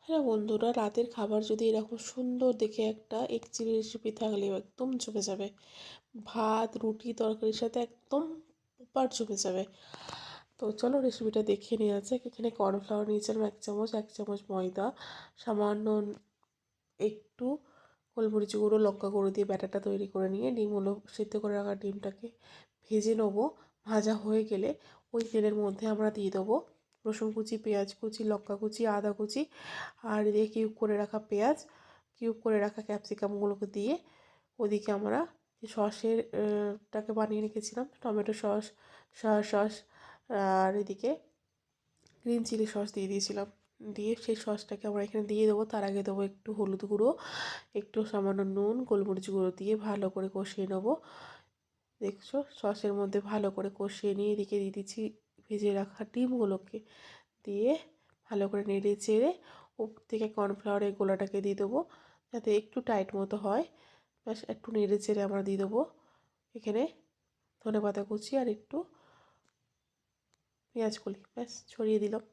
হ্যাঁ বন্ধুরা, রাতের খাবার যদি এরকম সুন্দর দেখে একটা এগ চিলি রেসিপি থাকলে একদম জমে যাবে। ভাত রুটি তরকারির সাথে একদম প্রপার জমে যাবে। তো চলো রেসিপিটা দেখে নেওয়া যাক। এখানে কর্নফ্লাওয়ার নিয়েছিলাম 1 চামচ, 1 চামচ ময়দা, সামান্য একটু গোলমরিচ গুঁড়ো, লঙ্কা গুঁড়ো দিয়ে ব্যাটারটা তৈরি করে নিয়ে ডিমগুলো সিদ্ধ করে রাখা ডিমটাকে ভেজে নেবো। ভাজা হয়ে গেলে ওই তেলের মধ্যে আমরা দিয়ে দেবো রসুন কুচি, পেঁয়াজ কুচি, লঙ্কা কুচি, আদা কুচি, আর দিয়ে কিউব করে রাখা পেঁয়াজ, কিউব করে রাখা ক্যাপসিকামগুলোকে দিয়ে ওদিকে আমরা যে সসের টাকে বানিয়ে রেখেছিলাম, টমেটো সস, সয়া সস, আর এদিকে গ্রিন চিলি সস দিয়ে দিয়েছিলাম। দিয়ে সেই সসটাকে আমরা এখানে দিয়ে দেবো। তার আগে দেবো একটু হলুদ গুঁড়ো, একটু সামান্য নুন, গোলমরিচ গুঁড়ো দিয়ে ভালো করে কষিয়ে নেবো। দেখছো সসের মধ্যে ভালো করে কষিয়ে নিয়ে এদিকে দিয়ে দিচ্ছি ভেজে রাখা ডিমগুলোকে, দিয়ে ভালো করে নেড়ে চেড়ে উপর থেকে কর্নফ্লাওয়ারের গোলাটাকে দিয়ে দেবো যাতে একটু টাইট মতো হয়। ব্যাস একটু নেড়ে চেড়ে আমরা দিয়ে দেবো এখানে ধনেপাতা কুচি আর একটু পেঁয়াজ কলি, ব্যাস ছড়িয়ে দিলাম।